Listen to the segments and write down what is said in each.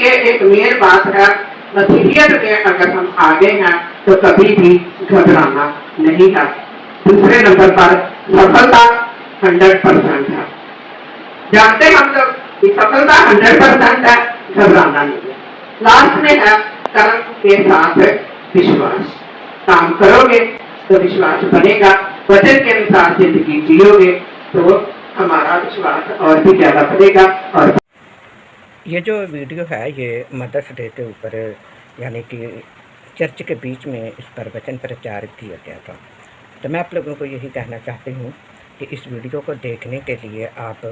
लिए एक मेन बात है, नसीहत में अगर हम आगे हैं तो कभी भी घबराना नहीं है। दूसरे नंबर पर सफलता 100% है। जानते हैं हम लोग कि सफलता 100% है, घबराना नहीं है। लास्ट में है कर्म के साथ विश्वास। काम करोगे तो विश्वास बनेगा, वचन के अनुसार जिंदगी जियोगे तो हमारा विश्वास और भी ज्यादा बढ़ेगा। और ये जो वीडियो है ये मदर्स डे के ऊपर यानी कि चर्च के बीच में इस पर वचन प्रचार किया गया था। तो मैं आप लोगों को यही कहना चाहती हूँ कि इस वीडियो को देखने के लिए आप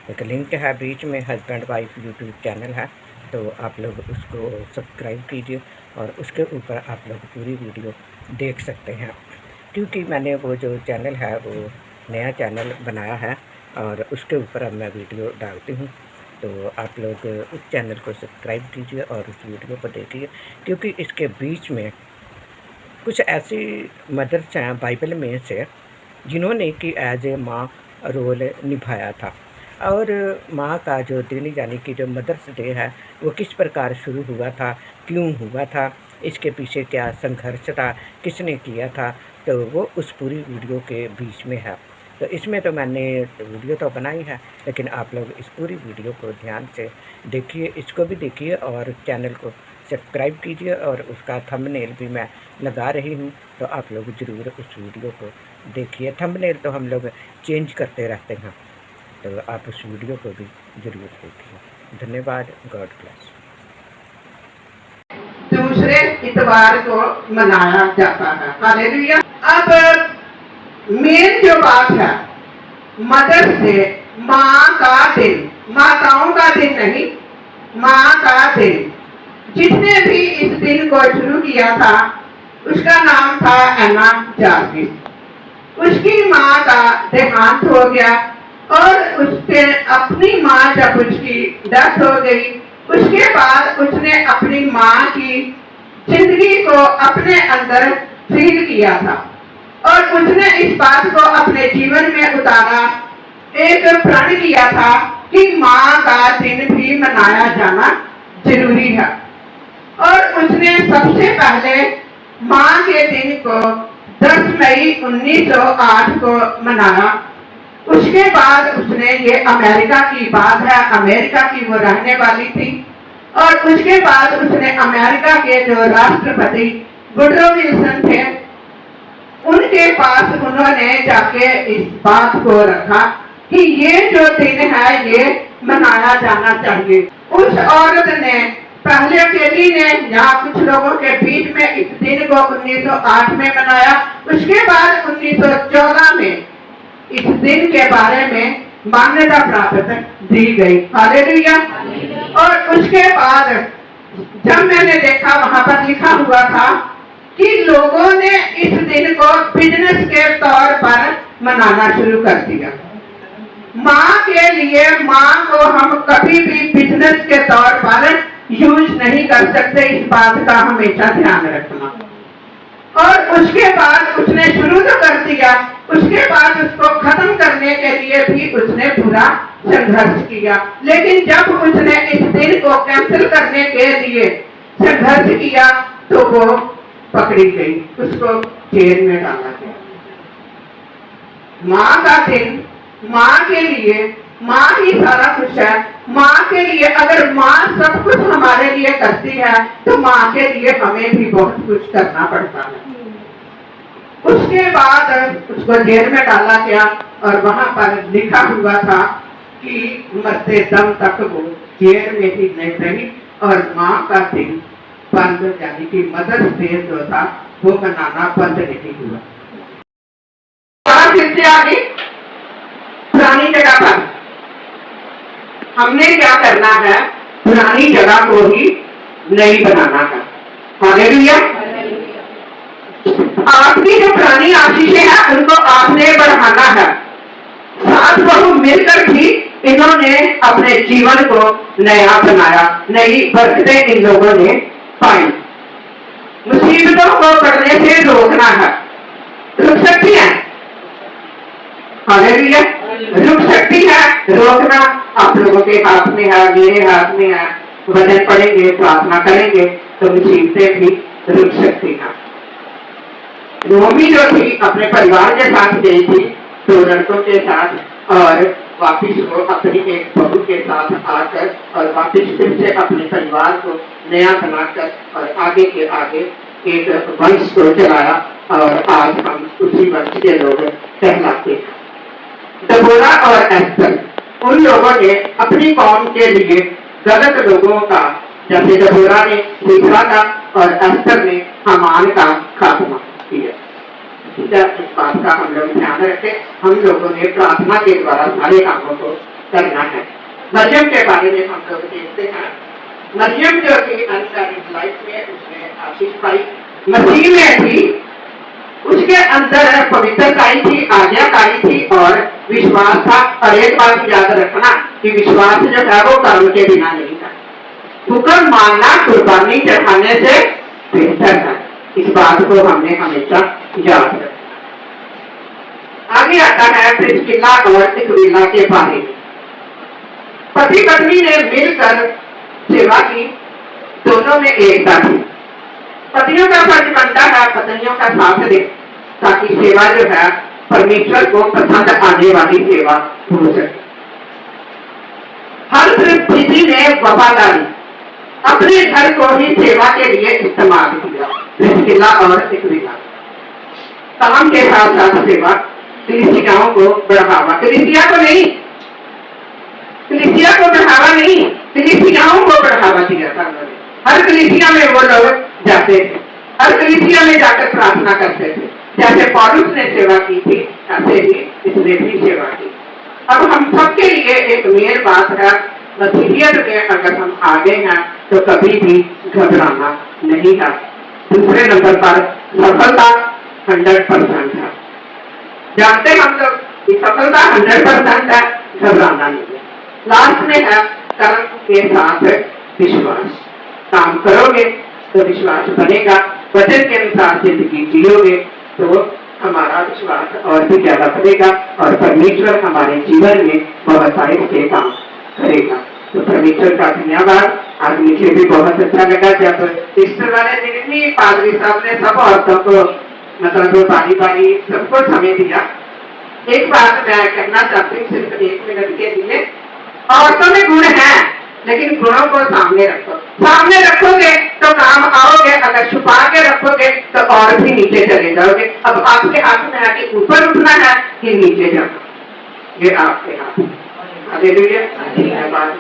एक लिंक है बीच में, हस्बैंड वाइफ यूट्यूब चैनल है, तो आप लोग उसको सब्सक्राइब कीजिए और उसके ऊपर आप लोग पूरी वीडियो देख सकते हैं। क्योंकि मैंने वो जो चैनल है वो नया चैनल बनाया है और उसके ऊपर अब मैं वीडियो डालती हूँ, तो आप लोग उस चैनल को सब्सक्राइब कीजिए और उस वीडियो को देखिए। क्योंकि इसके बीच में कुछ ऐसी मदर्स हैं बाइबल में से जिन्होंने कि एज ए माँ रोल निभाया था। और माँ का जो दिन यानी कि जो मदर्स डे है वो किस प्रकार शुरू हुआ था, क्यों हुआ था, इसके पीछे क्या संघर्ष था, किसने किया था, तो वो उस पूरी वीडियो के बीच में है। तो इसमें तो मैंने वीडियो तो बनाई है, लेकिन आप लोग इस पूरी वीडियो को ध्यान से देखिए, इसको भी देखिए और चैनल को सब्सक्राइब कीजिए और उसका थंबनेल भी मैं लगा रही हूँ, तो आप लोग ज़रूर उस वीडियो को देखिए। थंबनेल तो हम लोग चेंज करते रहते हैं, तो आप उस वीडियो को भी ज़रूर देखिए। धन्यवाद। God bless. दूसरे इतवार को मनाया जाता है। हालेलुया। अब मेन जो बात है, मदर्स डे, माँ का दिन, माताओं का दिन नहीं, माँ का दिन। जिसने भी इस दिन को शुरू किया था उसका नाम था एना जार्विस। उसकी माँ का देहांत हो गया और उसके अपनी माँ जब उसकी डेथ हो गई, उसके बाद उसने अपनी माँ की जिंदगी को अपने अंदर फील किया था और उसने इस बात को अपने जीवन में उतारा, एक प्रण किया था कि माँ का दिन भी मनाया जाना जरूरी है। और उसने सबसे पहले माँ के दिन को 10 मई 1908 को मनाया। उसके बाद उसने, ये अमेरिका की बात है, अमेरिका की वो रहने वाली थी, और उसके बाद उसने अमेरिका के जो राष्ट्रपति वुडरो विल्सन थे उनके पास उन्होंने जाके इस बात को रखा कि ये जो दिन है ये मनाया जाना चाहिए। उस औरत ने पहले अकेली ने या कुछ लोगों के बीच में इस दिन को 1908 में मनाया। उसके बाद 1914 में इस दिन के बारे में मान्यता प्राप्त दी गई। हालेलुया। और उसके बाद जब मैंने देखा वहां पर लिखा हुआ था कि लोगों ने इस दिन को बिजनेस के तौर पर मनाना शुरू कर दिया। माँ के लिए, माँ को हम कभी भी बिजनेस के तौर पर यूज नहीं कर सकते, इस बात का हमेशा ध्यान रखना। और उसके बाद उसने शुरू तो कर दिया, उसके बाद उसको खत्म करने के लिए भी उसने पूरा संघर्ष किया। लेकिन जब उसने इस दिन को कैंसिल करने के लिए संघर्ष किया तो वो पकड़ी गई, उसको जेल में डाला गया। माँ का दिन, माँ के लिए, माँ ही सारा कुछ है। माँ के लिए, अगर माँ सब कुछ हमारे लिए करती है तो माँ के लिए हमें भी बहुत कुछ करना पड़ता है। उसके बाद उसको जेल में डाला गया और वहां पर लिखा हुआ था कि मरते दम तक वो जेल में ही नहीं रही और माँ का दिन बंद, यानी कि मदर्स डे जो था वो मनाना बंद नहीं हुआ। फिर से आगे पुरानी जगह पर हमने क्या करना है, पुरानी जगह को ही नई बनाना है। हालेलुया। आपकी जो पुरानी आशीषें हैं उनको आपने बढ़ाना है। सास बहू मिलकर भी इन्होंने अपने जीवन को नया बनाया, नई बरकतें इन लोगों ने पाई। मुसीबतों को बढ़ने से रोकना है। रुक सकती है? हालेलुया। रुक सकती है, रोकना आप लोगों के हाथ में है, मेरे हाथ में है। वचन पढ़ेंगे, प्रार्थना करेंगे तो मुसीबतें भी रुक सकती हैं। नोमी जो थी अपने परिवार के साथ गई थी, 2 लड़कों के साथ, और वापिस वो अपनी एक बहू के साथ आकर और वापिस फिर से अपने परिवार को नया बनाकर और आगे के आगे एक वंश को चलाया, और आज हम उसी वंश के लोग कहलाते हैं। दबोरा और एस्तर, उन लोगों ने अपनी कौम के लिए गलत लोगों का, जैसे दबोरा ने सीसरा का और एस्तर ने हामान का खात्मा किया। इस बात का हम लोग ध्यान रखें। हम लोगों ने प्रार्थना के द्वारा सारे कामों को करना है। मरियम के बारे में हम लोग देखते हैं। मरियम जो थी अनमैरिड लाइफ में उसने आशीष पाई, मसीह में थी, उसके अंदर पवित्रताई थी, आज्ञाकारी थी और विश्वास था। और एक बात याद रखना कि विश्वास जो है वो कर्म के बिना नहीं था। हुक्म मानना कुर्बानी चढ़ाने से बेहतर है। इस बात को हमने हमेशा याद रखना। आगे आता है प्रिस्किला और अक्विला के बारे में। पति पत्नी ने मिलकर सेवा की, दोनों में एकता थी। पतियों का फर्ज बनता है पत्नियों का साथ दे, ताकि सेवा जो है परमेश्वर को पसंद आने वाली सेवा हो सके। हर परिस्थिति में वफादारी, अपने घर को ही सेवा के लिए इस्तेमाल किया। प्रिस्किला और अक्विला काम के साथ साथ सेवा, कलीसियाओं को बढ़ावा, कलीसिया को नहीं, कलीसिया को बढ़ावा नहीं, कलीसियाओं को बढ़ावा दिया था उन्होंने। हर कलीसिया में वो लोग जाते थे, हर कलीसिया में जाकर प्रार्थना करते थे। जैसे पौलुस ने सेवा की थी, ऐसे ही इसने भी सेवा की। अब हम सबके लिए एक मेन बात है, मसीहियत में अगर हम आगे हैं तो कभी भी घबराना नहीं है। दूसरे नंबर पर सफलता 100% है। जानते हम लोग कि सफलता 100% है, घबराना नहीं है। लास्ट में है कर्म के साथ विश्वास। काम करोगे तो विश्वास बनेगा, वचन के अनुसार जिंदगी जियोगे तो हमारा विश्वास और भी ज्यादा बढ़ेगा और परमेश्वर हमारे जीवन में बहुत सारे से काम करेगा। तो परमेश्वर का धन्यवाद। आज मुझे भी बहुत अच्छा लगा जब ईस्टर वाले दिन भी पादरी साहब ने सब औरतों को मतलब बारी बारी सबको समय दिया। एक बात मैं कहना चाहती हूँ सिर्फ 1 मिनट के लिए, औरतों में गुण है लेकिन गुणों को सामने रखो। सामने रखोगे तो काम आओगे, अगर छुपा के रखोगे तो और भी नीचे चले जाओगे। अब आपके हाथ में है कि ऊपर उठना है कि नीचे जाना, ये आपके हाथ है। हालेलुया। धन्यवाद।